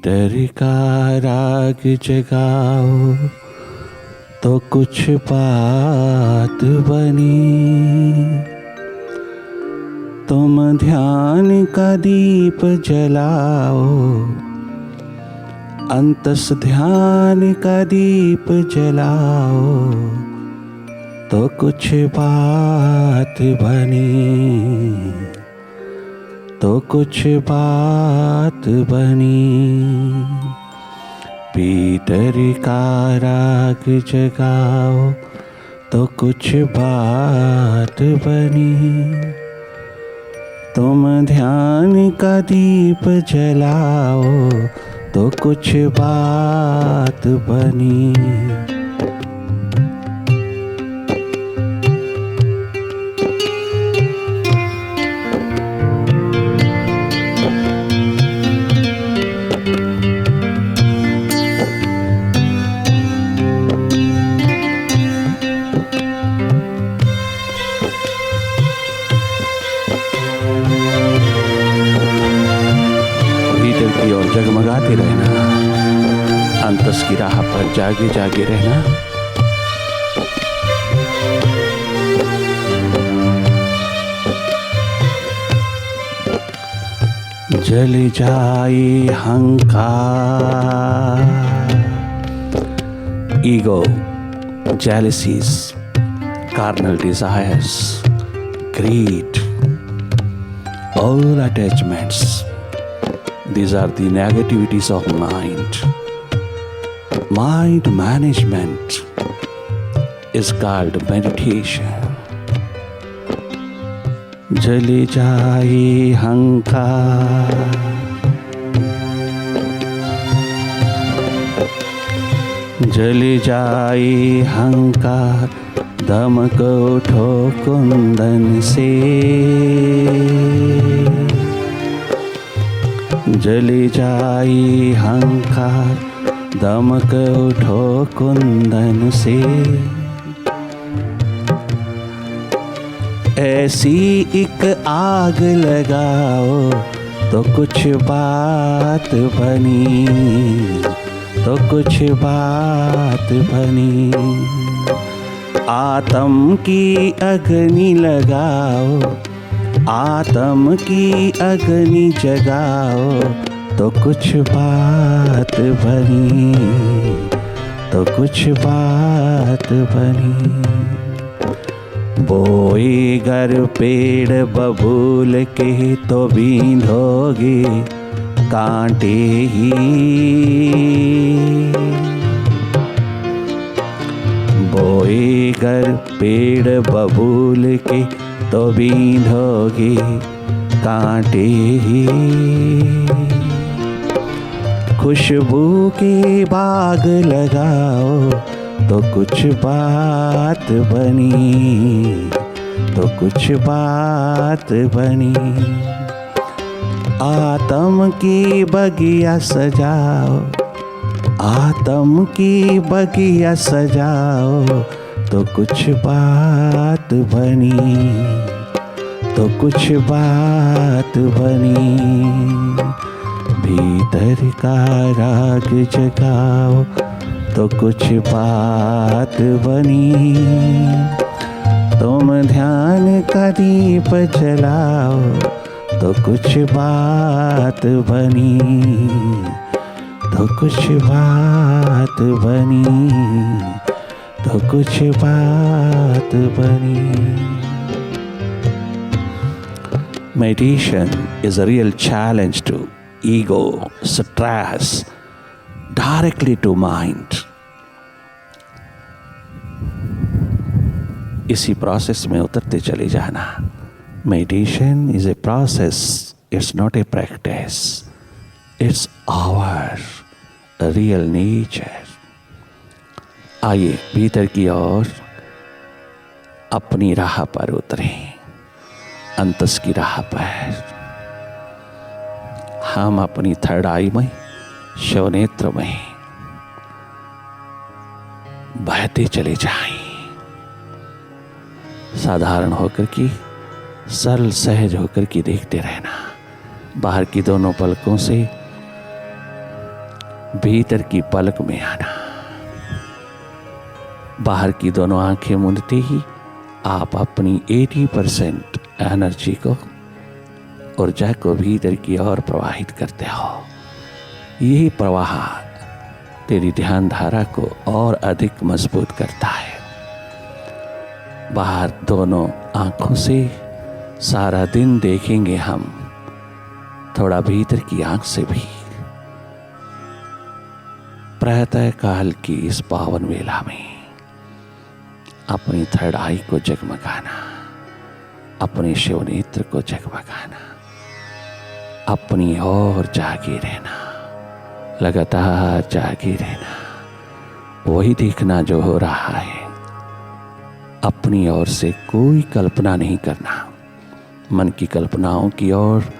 भीतर का राग जगाओ तो कुछ बात बनी। तुम ध्यान का दीप जलाओ, अंतस ध्यान का दीप जलाओ तो कुछ बात बनी, तो कुछ बात बनी। भीतर का राग जगाओ तो कुछ बात बनी। तुम ध्यान का दीप जलाओ तो कुछ बात बनी। और जगमगाते रहना, अंतस की राह पर जागे जागे रहना। जल जाए हंकार, ego, jealousies, carnal desires, greed, all attachments. These are the negativities of mind. Mind management is called meditation. जले जाए हंकार, जले जाए हंकार, दमक उठो कुंदन से। जले जाए हंकार, दमक उठो कुंदन से। ऐसी एक आग लगाओ तो कुछ बात बनी, तो कुछ बात बनी। आत्म की अग्नि लगाओ, आत्म की अग्नि जगाओ तो कुछ बात बनी, तो कुछ बात बनी। बोए गर पेड़ बबूल के तो बींधोगे कांटे ही। बोए गर पेड़ बबूल के तो बींधोगे कांटे ही। खुशबू के बाग लगाओ तो कुछ बात बनी, तो कुछ बात बनी। आत्म की बगिया सजाओ, आत्म की बगिया सजाओ तो कुछ बात बनी, तो कुछ बात बनी। भीतर का राग जगाओ तो कुछ बात बनी। तुम ध्यान का दीप जलाओ तो कुछ बात बनी, तो कुछ बात बनी, तो कुछ बात बनी। Meditation is a real challenge to ego, stress, directly to mind. इसी प्रोसेस में उतरते चले जाना। Meditation is a process, it's not a practice. It's our real nature. आइए भीतर की ओर अपनी राह पर उतरें, अंतस की राह पर। हम अपनी थर्ड आई में, शवनेत्र में बहते चले जाएं। साधारण होकर की, सरल सहज होकर की देखते रहना। बाहर की दोनों पलकों से भीतर की पलक में आना। बाहर की दोनों आंखें मूंदते ही आप अपनी 80% एनर्जी को, ऊर्जा को भीतर की ओर प्रवाहित करते हो। यही प्रवाह तेरी ध्यान धारा को और अधिक मजबूत करता है। बाहर दोनों आंखों से सारा दिन देखेंगे हम, थोड़ा भीतर की आंख से भी। प्रातः काल की इस पावन वेला में अपनी थर्ड आई को जगमगाना, अपने शिव नेत्र को जगमगाना, अपनी ओर जागे रहना, लगातार जागे रहना, वही देखना जो हो रहा है। अपनी ओर से कोई कल्पना नहीं करना, मन की कल्पनाओं की ओर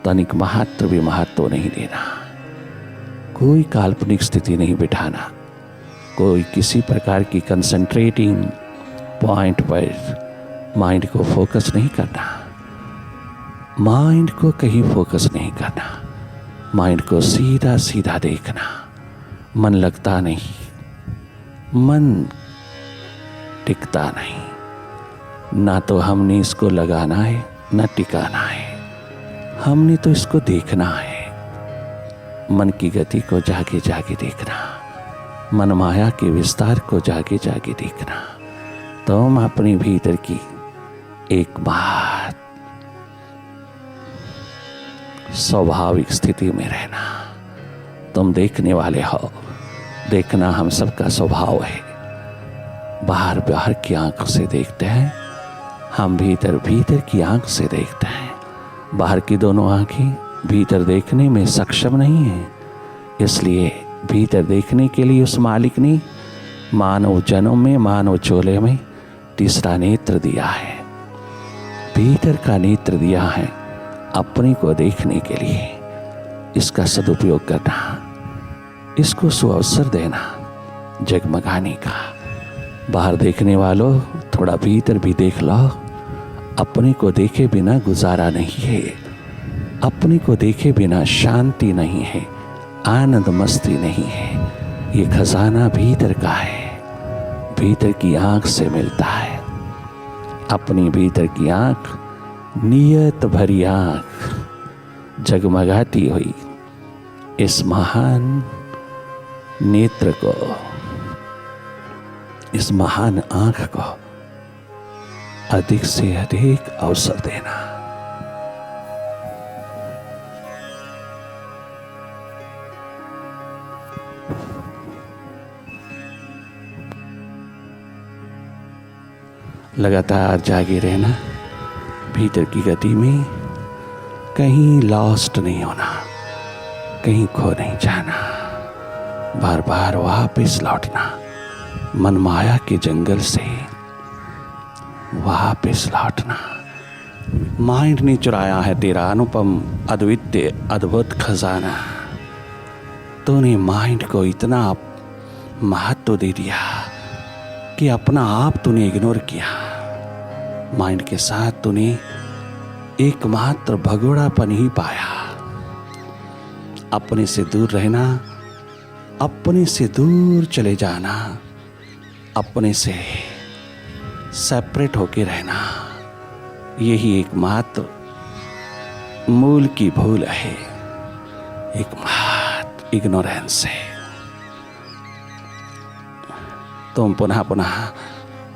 तनिक मात्र भी महत्व नहीं देना, कोई काल्पनिक स्थिति नहीं बिठाना, कोई किसी प्रकार की कंसंट्रेटिंग पॉइंट पर माइंड को फोकस नहीं करना, माइंड को कहीं फोकस नहीं करना, माइंड को सीधा सीधा देखना। मन लगता नहीं, मन टिकता नहीं। ना तो हमने इसको लगाना है ना टिकाना है, हमने तो इसको देखना है। मन की गति को जागे जागे देखना, मन माया के विस्तार को जागे जागे देखना। तुम अपने भीतर की एक बात स्वाभाविक स्थिति में रहना। तुम देखने वाले हो, देखना हम सबका स्वभाव है। बाहर बाहर की आंख से देखते हैं, हम भीतर भीतर की आंख से देखते हैं। बाहर की दोनों आंखें भीतर देखने में सक्षम नहीं है, इसलिए भीतर देखने के लिए उस मालिक ने मानव जन्म में, मानव चोले में तीसरा नेत्र दिया है। भीतर का नेत्र दिया है अपने को देखने के लिए। इसका सदुपयोग करना, इसको सुअवसर देना जगमगाने का। बाहर देखने वालों, थोड़ा भीतर भी देख लो। अपने को देखे बिना गुजारा नहीं है, अपने को देखे बिना शांति नहीं है, आनंद मस्ती नहीं है। ये खजाना भीतर का है, भीतर की आंख से मिलता है। अपनी भीतर की आंख, नियत भरी आंख जगमगाती हुई इस महान नेत्र को, इस महान आंख को अधिक से अधिक अवसर देना। लगातार जागे रहना, भीतर की गति में कहीं लॉस्ट नहीं होना, कहीं खो नहीं जाना, बार बार वापस लौटना। मन माया के जंगल से वापस लौटना। माइंड ने चुराया है तेरा अनुपम अद्वितीय अद्भुत खजाना। तूने माइंड को इतना महत्व दे दिया कि अपना आप तूने इग्नोर किया। माइंड के साथ तूने एकमात्र भगोड़ापन ही पाया। अपने से दूर रहना, अपने से दूर चले जाना, अपने से सेपरेट होके रहना, यही एकमात्र मूल की भूल है, एकमात्र इग्नोरेंस है। तुम पुनः पुनः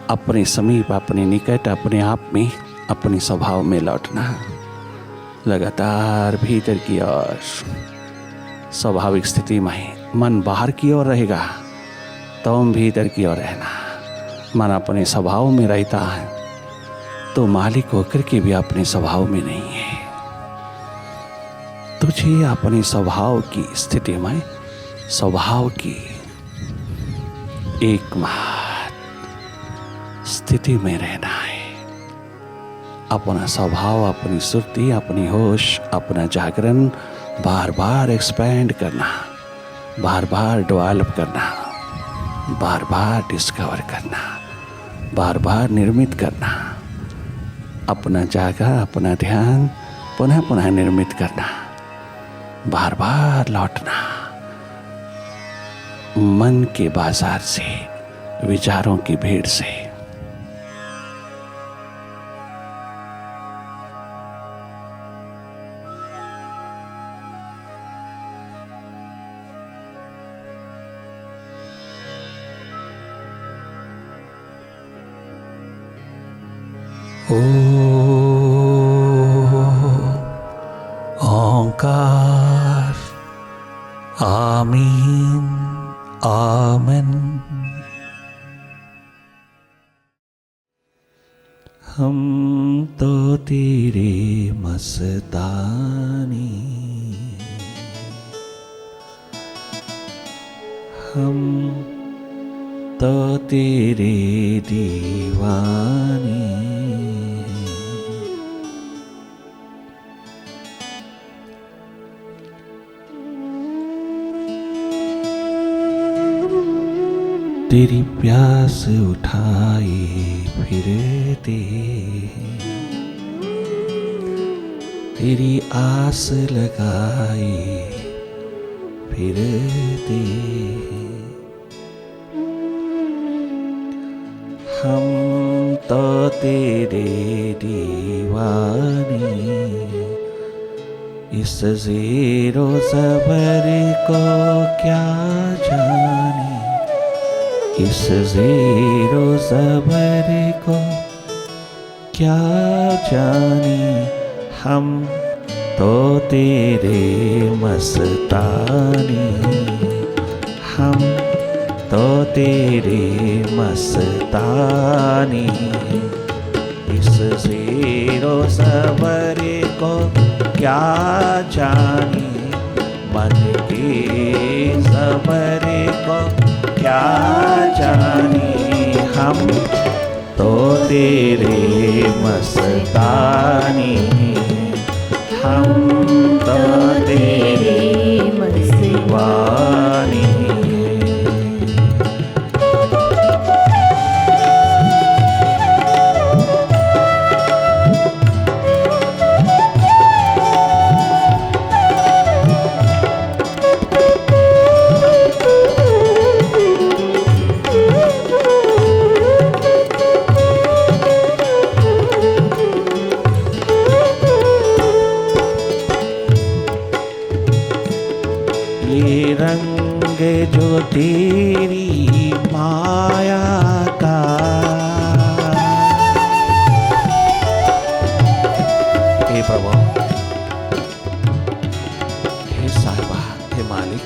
अपने समीप, अपने निकट, अपने आप में, अपने स्वभाव में लौटना। लगातार भीतर की ओर स्वाभाविक स्थिति में। मन बाहर की ओर रहेगा, तुम भीतर की ओर रहना। मन अपने स्वभाव में रहता है तो मालिक होकर के भी अपने स्वभाव में नहीं है। तुझे अपने स्वभाव की स्थिति में, स्वभाव की एकमात्र स्थिति में रहना है। अपना स्वभाव, अपनी सुरती, अपनी होश, अपना जागरण बार बार एक्सपैंड करना, बार बार डेवलप करना, बार बार डिस्कवर करना, बार बार निर्मित करना। अपना जागा, अपना ध्यान पुनः पुनः निर्मित करना, बार बार लौटना। मन के बाजार से, विचारों की भीड़ से। ओंकार, आमीन, आमन। हम तो तेरे मस्तानी, हम तो तेरे दीवानी। तेरी प्यास उठाए फिरते, तेरी आस लगाए फिरते। हम तो तेरे दीवाने, इस ज़ेरो ज़बर को क्या जाने, इस ज़ेरो ज़बर को क्या जाने। हम तो तेरे मस्तानी, हम तो तेरे मस्तानी। इस ज़ेरो ज़बर को क्या जाने, मन के ज़बर को क्या जाने। हम तो तेरे मस्तानी, हम तो तेरे दीवानी। ये रंग जो तेरी माया का, हे प्रभु, हे साहिबा, हे मालिक,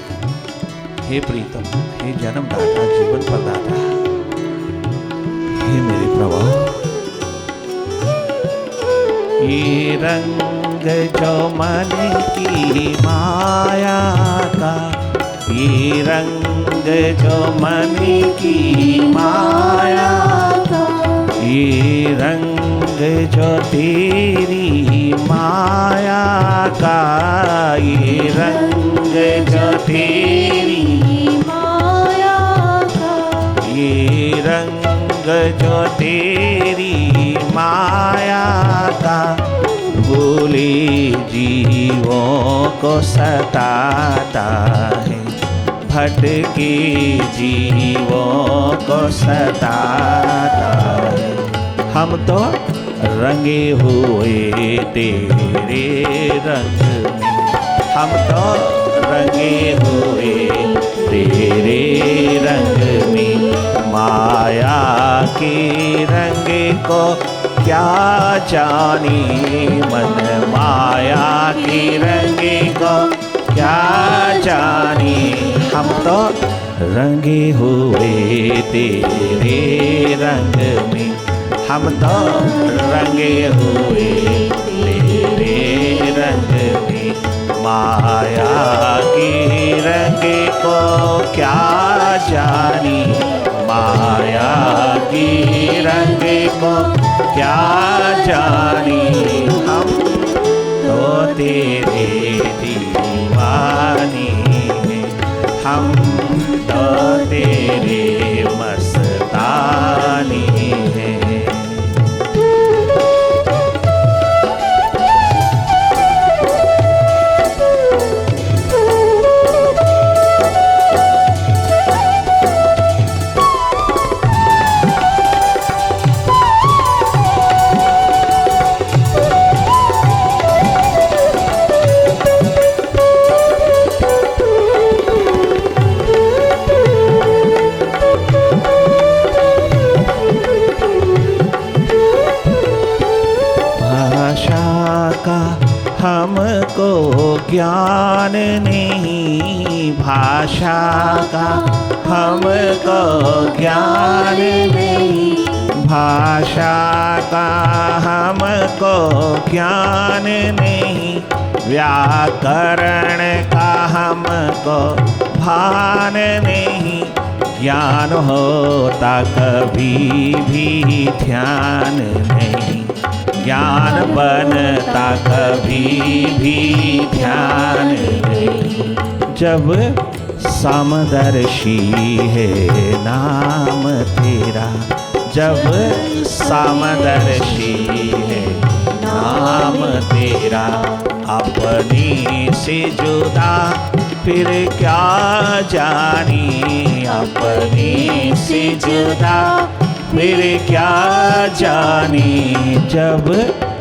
हे प्रीतम, हे जन्मदाता, जीवन प्रदाता, हे मेरे प्रभु। ये रंग जो मन की माया का, ये रंग जो मन की माया का, ये रंग जो तेरी माया का, ये रंग जो तेरी माया का, ये रंग जो तेरी माया का, भूले जीवों को सताता है, भटके जीवों को सताता है। हम तो रंगे हुए तेरे रंग में, हम तो रंगे हुए तेरे रंग में। माया के रंग को क्या जाने, मन माया की रंग को क्या जाने। हम तो रंगे हुए तेरे रंग में, हम तो रंगे हुए तेरे रंग में। माया की रंग को क्या जाने, माया की रंग को क्या जाने। हम तो तेरे दीवाने हैं, हम तो तेरे मस्तानी हैं। ज्ञान नहीं भाषा का, हमको ज्ञान नहीं भाषा का, हमको ज्ञान नहीं व्याकरण का, हमको भान नहीं। ज्ञान होता कभी भी ध्यान नहीं, ज्ञान बनता कभी भी ध्यान नहीं। जब समदर्शी है नाम तेरा, जब समदर्शी है नाम तेरा, अपनी से जुदा फिर क्या जानी, अपनी से जुदा फिर क्या जानी। जब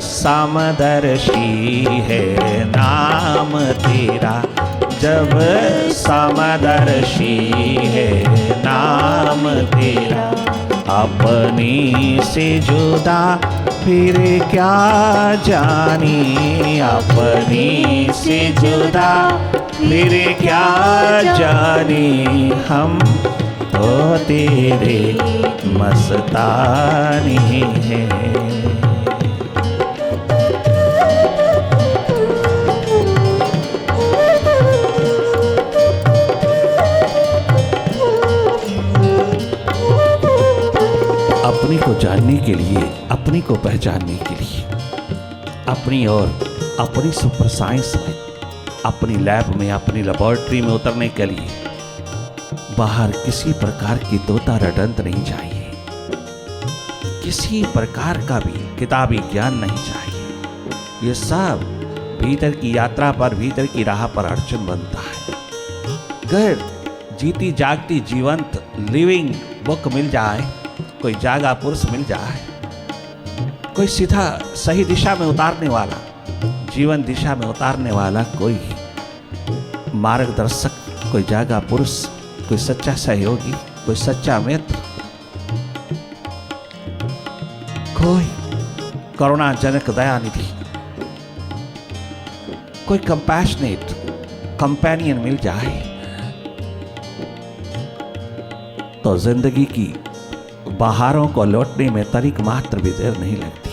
समदर्शी है नाम तेरा, जब समदर्शी है नाम तेरा, अपनी से जुदा फिर क्या जानी, अपनी से जुदा फिर क्या जानी। हम तो तेरे मस्तानी हैं। अपने को जानने के लिए, अपने को पहचानने के लिए, अपनी और अपनी सुपर साइंस में, अपनी लैब में, अपनी लेबोरेटरी में उतरने के लिए बाहर किसी प्रकार की दोता रटंत नहीं चाहिए, किसी प्रकार का भी किताबी ज्ञान नहीं चाहिए। ये सब भीतर की यात्रा पर, भीतर की राह पर अड़चन बनता है। अगर जीती जागती जीवंत लिविंग बुक मिल जाए, कोई जागा पुरुष मिल जाए, कोई सीधा सही दिशा में उतारने वाला, जीवन दिशा में उतारने वाला कोई मार्गदर्शक, कोई जागा पुरुष, कोई सच्चा सहयोगी, कोई सच्चा मित्र, कोई करुणाजनक दयानिधि, कोई कंपैशनेट कंपेनियन मिल जाए तो जिंदगी की बहारों को लौटने में तरीक मात्र भी देर नहीं लगती।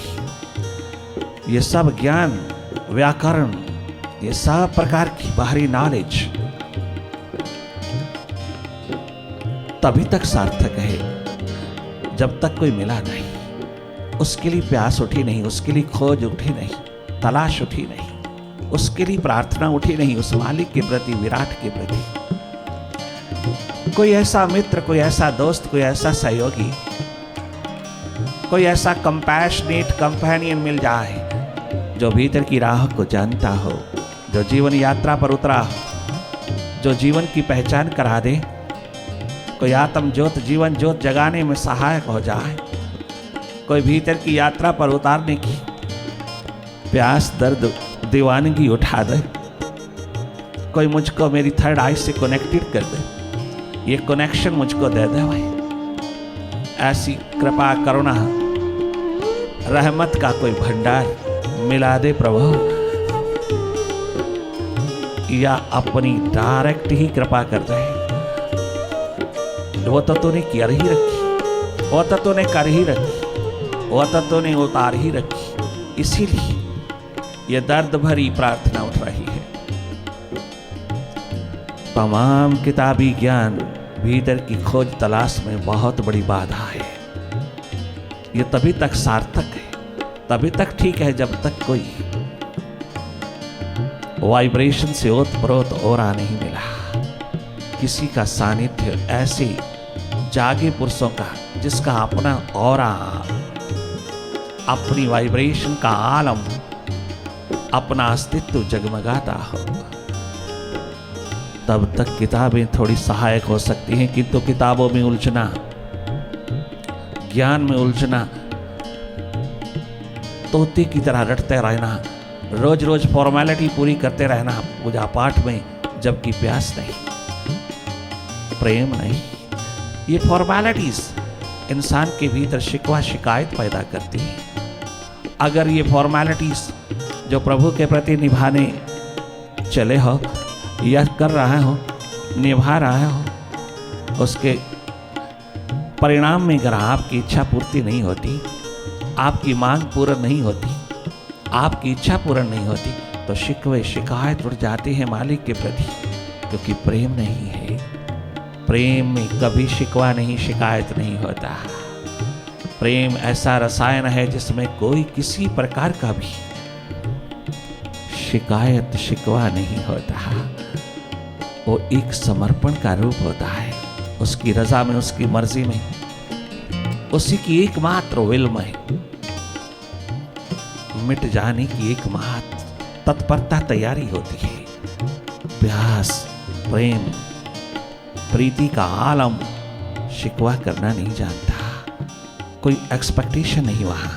ये सब ज्ञान, व्याकरण, ये सब प्रकार की बाहरी नॉलेज तभी तक सार्थक है जब तक कोई मिला नहीं, उसके लिए प्यास उठी नहीं, उसके लिए खोज उठी नहीं, तलाश उठी नहीं, उसके लिए प्रार्थना उठी नहीं, उस मालिक के प्रति, विराट के प्रति। कोई ऐसा मित्र, कोई ऐसा दोस्त, कोई ऐसा सहयोगी, कोई ऐसा कंपैशनेट कंपेनियन मिल जाए जो भीतर की राह को जानता हो, जो जीवन यात्रा पर उतरा हो, जो जीवन की पहचान करा दे, कोई आत्म ज्योत, जीवन ज्योत जगाने में सहायक हो जाए, कोई भीतर की यात्रा पर उतारने की प्यास, दर्द, दीवानगी उठा दे, कोई मुझको मेरी थर्ड आई से कनेक्टेड कर दे, ये कनेक्शन मुझको दे दे भाई। ऐसी कृपा, करुणा, रहमत का कोई भंडार मिला दे प्रभु, या अपनी डायरेक्ट ही कृपा कर दे। वो तो तूने कर ही रखी, वो तो तूने कर ही रखी, वो तो तूने उतार ही रखी, इसीलिए ये दर्द भरी प्रार्थना उठ रही है। तमाम किताबी ज्ञान भीतर की खोज तलाश में बहुत बड़ी बाधा है। ये तभी तक सार्थक है, तभी तक ठीक है जब तक कोई वाइब्रेशन से ओतप्रोत ओरा नहीं मिला, किसी का सानिध्य, ऐसे जागे पुरुषों का जिसका अपना ओरा, अपनी वाइब्रेशन का आलम, अपना अस्तित्व जगमगाता हो, तब तक किताबें थोड़ी सहायक हो सकती हैं। किंतु किताबों में उलझना, ज्ञान में उलझना, तोते की तरह रटते रहना, रोज रोज फॉर्मेलिटी पूरी करते रहना पूजा पाठ में, जबकि प्यास नहीं, प्रेम नहीं। ये फॉर्मेलिटीज इंसान के भीतर शिकवा शिकायत पैदा करती है। अगर ये फॉर्मेलिटीज जो प्रभु के प्रति निभाने चले हो या कर रहे हो, निभा रहे हो, उसके परिणाम में अगर आपकी इच्छा पूर्ति नहीं होती, आपकी मांग पूर्ण नहीं होती, आपकी इच्छा पूर्ण नहीं होती, तो शिकवे शिकायत उठ जाती है मालिक के प्रति, क्योंकि प्रेम नहीं है। प्रेम में कभी शिकवा नहीं, शिकायत नहीं होता। प्रेम ऐसा रसायन है जिसमें कोई किसी प्रकार का भी शिकायत शिकवा नहीं होता। वो एक समर्पण का रूप होता है, उसकी रजा में, उसकी मर्जी में, उसी की एकमात्र विल में मिट जाने की एकमात्र तत्परता तैयारी होती है। प्यास, प्रेम, प्रीति का आलम शिकवा करना नहीं जानता, कोई एक्सपेक्टेशन नहीं वहां।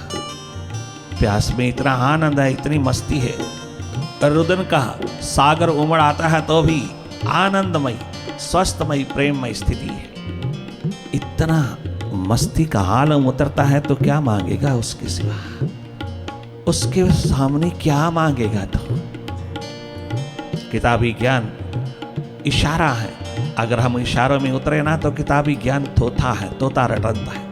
प्यास में इतना आनंद है, इतनी मस्ती है, रुदन का सागर उमड़ आता है तो भी आनंदमय, स्वस्थमय, प्रेममय स्थिति है। इतना मस्ती का आलम उतरता है तो क्या मांगेगा उसके सिवा, उसके सामने क्या मांगेगा। तो किताबी ज्ञान इशारा है, अगर हम इशारों में उतरे ना तो किताबी ज्ञान थोथा है, तोता रटंता है।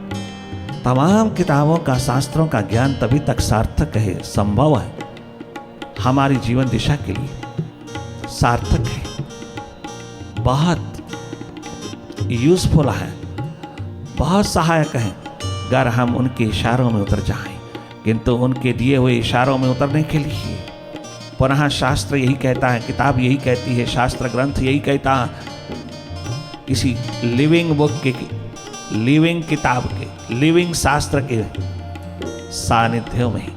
तमाम किताबों का, शास्त्रों का ज्ञान तभी तक सार्थक है, संभव है, हमारी जीवन दिशा के लिए सार्थक है, बहुत यूजफुल है, बहुत सहायक है, अगर हम उनके इशारों में उतर जाएं। किंतु उनके दिए हुए इशारों में उतरने के लिए पुनः शास्त्र यही कहता है, किताब यही कहती है, शास्त्र ग्रंथ यही कहता है, किसी लिविंग बुक के, लिविंग किताब के, लिविंग शास्त्र के सानिध्य में,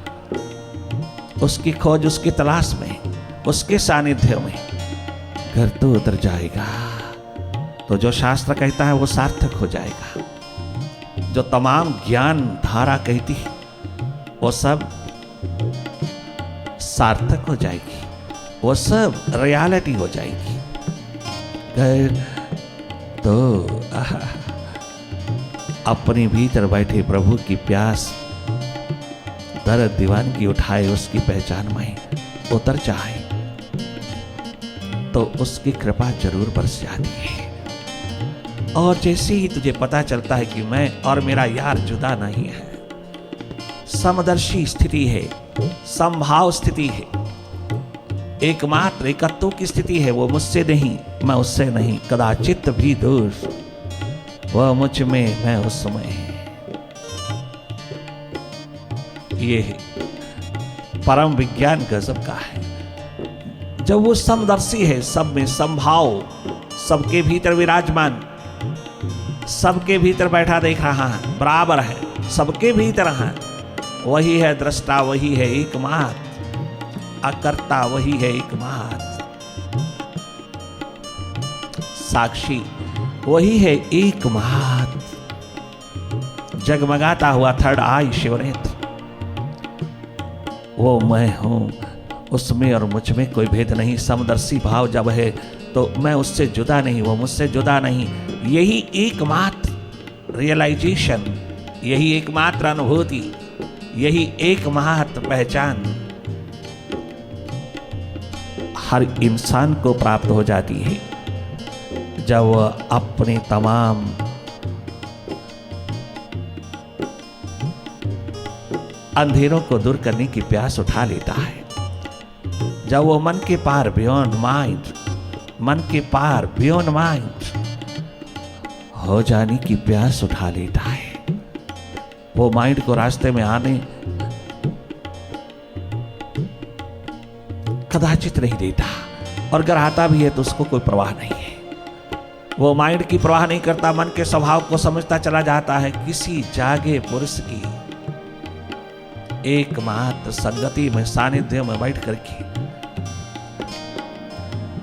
उसकी खोज, उसकी तलाश में, उसके सानिध्य में घर तो उतर जाएगा, तो जो शास्त्र कहता है वो सार्थक हो जाएगा। जो तमाम ज्ञान धारा कहती है वो सब सार्थक हो जाएगी, वो सब रियलिटी हो जाएगी। घर तो अपने भीतर बैठे प्रभु की प्यास दर्द दीवानगी उठाए, उसकी पहचान में उतर जाए तो उसकी कृपा जरूर बरस जाती है। और जैसे ही तुझे पता चलता है कि मैं और मेरा यार जुदा नहीं है, समदर्शी स्थिति है, समभाव स्थिति है, एकमात्र एकत्व की स्थिति है, वो मुझसे नहीं, मैं उससे नहीं, कदाचित भी दूर, वह मुझ में, मैं उसमें। ये परम विज्ञान गजब का है। जब वो समदर्शी है, सब में समभाव, सबके भीतर विराजमान, सबके भीतर बैठा देख रहा है, बराबर है, सबके भीतर है, वही है दृष्टा, वही है एकमात्र अकर्ता, वही है एकमात्र साक्षी, वही है एकमात्र जगमगाता हुआ थर्ड आई शिवनेत्र, वो मैं हूं, उसमें और मुझ में कोई भेद नहीं। समदर्शी भाव जब है तो मैं उससे जुदा नहीं, वो मुझसे जुदा नहीं। यही एकमात्र रियलाइजेशन, यही एकमात्र अनुभूति, यही एकमात्र पहचान हर इंसान को प्राप्त हो जाती है जब वह अपने तमाम अंधेरों को दूर करने की प्यास उठा लेता है, जब वो मन के पार, बियॉन्ड माइंड, मन के पार, बियॉन्ड माइंड हो जाने की प्यास उठा लेता है। वो माइंड को रास्ते में आने कदाचित नहीं देता, और अगर आता भी है तो उसको कोई परवाह नहीं है। वो माइंड की परवाह नहीं करता, मन के स्वभाव को समझता चला जाता है। किसी जागे पुरुष की एकमात्र संगति में, सानिध्य में बैठ करके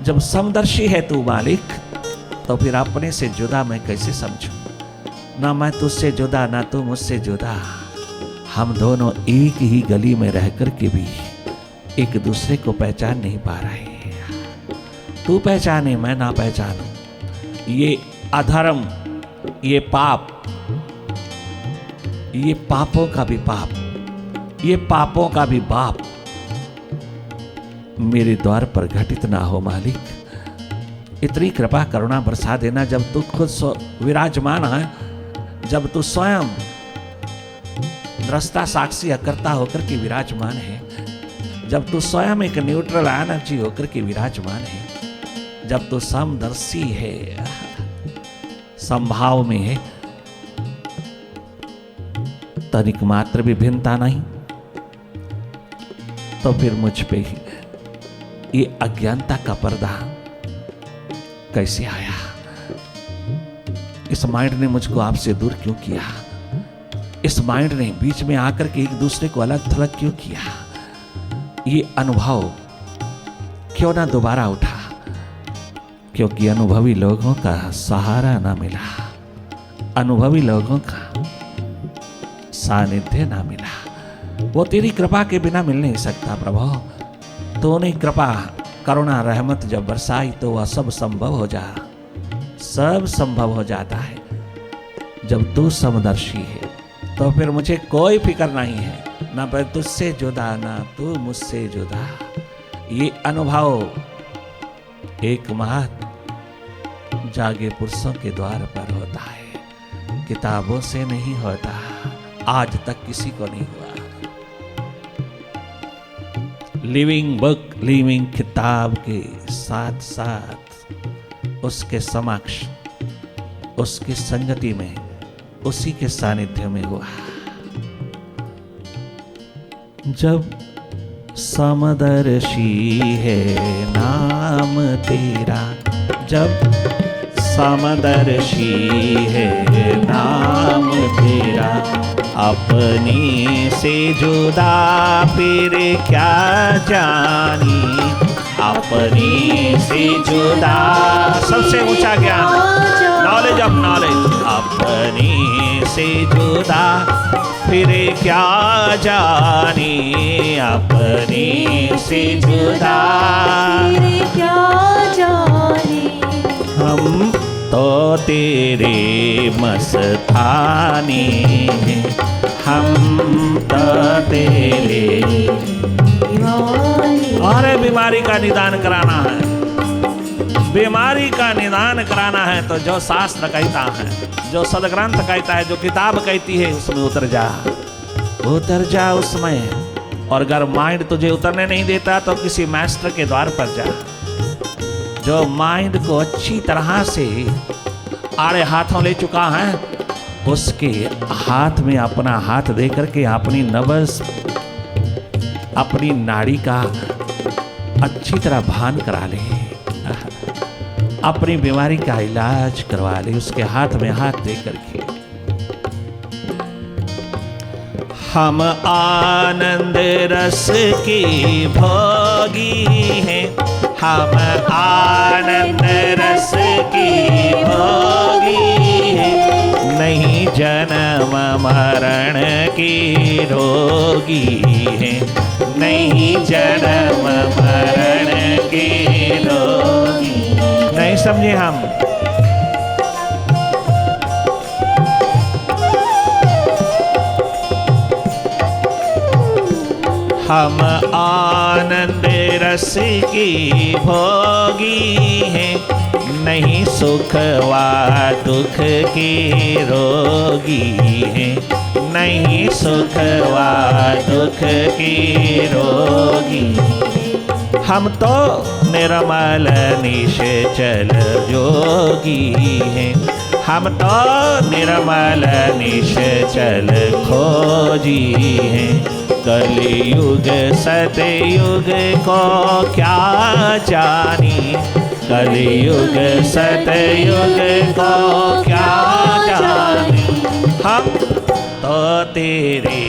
जब समदर्शी है तू मालिक, तो फिर अपने से जुदा मैं कैसे समझूं? ना मैं तुझसे जुदा, ना तू मुझसे जुदा। हम दोनों एक ही गली में रह कर के भी एक दूसरे को पहचान नहीं पा रहे। तू पहचाने, मैं ना पहचानूं। ये अधर्म, ये पाप, ये पापों का भी पाप, ये पापों का भी बाप, मेरे द्वार पर घटित ना हो मालिक। इतनी कृपा करुणा बरसा देना जब तू खुद विराजमान है, जब तू स्वयं दृष्टा साक्षी अकर्ता होकर के विराजमान है, जब तू स्वयं एक न्यूट्रल एनर्जी होकर के विराजमान है, जब तू समदर्शी है, संभाव में है, तनिक मात्र भी भिन्नता नहीं, तो फिर मुझ पे ये अज्ञानता का पर्दा कैसे आया? इस माइंड ने मुझको आपसे दूर क्यों किया? इस माइंड ने बीच में आकर के एक दूसरे को अलग थलग क्यों किया? ये अनुभव क्यों ना दोबारा उठा? क्योंकि अनुभवी लोगों का सहारा ना मिला, अनुभवी लोगों का सानिध्य ना मिला। वो तेरी कृपा के बिना मिल नहीं सकता प्रभु। तूने कृपा करुणा रहमत जब बरसाई तो वह सब संभव हो जाता है। जब तू समदर्शी है तो फिर मुझे कोई फिक्र नहीं है, ना मैं तुझसे जुदा ना तू मुझसे जुदा। ये अनुभव एकमात्र जागे पुरुषों के द्वार पर होता है, किताबों से नहीं होता। आज तक किसी को नहीं हुआ। लिविंग बुक, लिविंग किताब के साथ साथ उसके समक्ष, उसकी संगति में, उसी के सानिध्य में हुआ। जब समदर्शी है नाम तेरा, जब समदर्शी है नाम तेरा, अपने से जुदा फिर क्या जानी, अपने से जुदा। सबसे ऊंचा ज्ञान, नॉलेज ऑफ नॉलेज। अपने से जुदा फिर क्या जानी, अपने से जुदा फिर क्या जानी। हम तो तेरे मस्तानी हैं, हम तो तेरे दीवानी। अरे बीमारी का निदान कराना है, बीमारी का निदान कराना है तो जो शास्त्र कहता है, जो सदग्रंथ कहता है, जो किताब कहती है उसमें उतर जा उसमें। और अगर माइंड तुझे उतरने नहीं देता तो किसी मास्टर के द्वार पर जा, जो माइंड को अच्छी तरह से आड़े हाथों ले चुका है, उसके हाथ में अपना हाथ दे करके अपनी नब्ज, अपनी नाड़ी का अच्छी तरह भान करा ले, अपनी बीमारी का इलाज करवा ले, उसके हाथ में हाथ दे करके। हम आनंद रस की भोगी हैं, हम आनंद रस की भोगी हैं, नहीं जन्म मरण की रोगी हैं, नहीं जन्म मरण की रोगी। नहीं समझे हम? हम आनंद रस की भोगी हैं, नहीं सुख व दुख की रोगी हैं, नहीं सुख व दुख की रोगी। हम तो निर्मल निश्चल योगी हैं, हम तो निर्मल निश्चल खोजी हैं, कलयुग सतयुग को क्या जानी, कलयुग सतयुग को क्या जानी। हम तो तेरे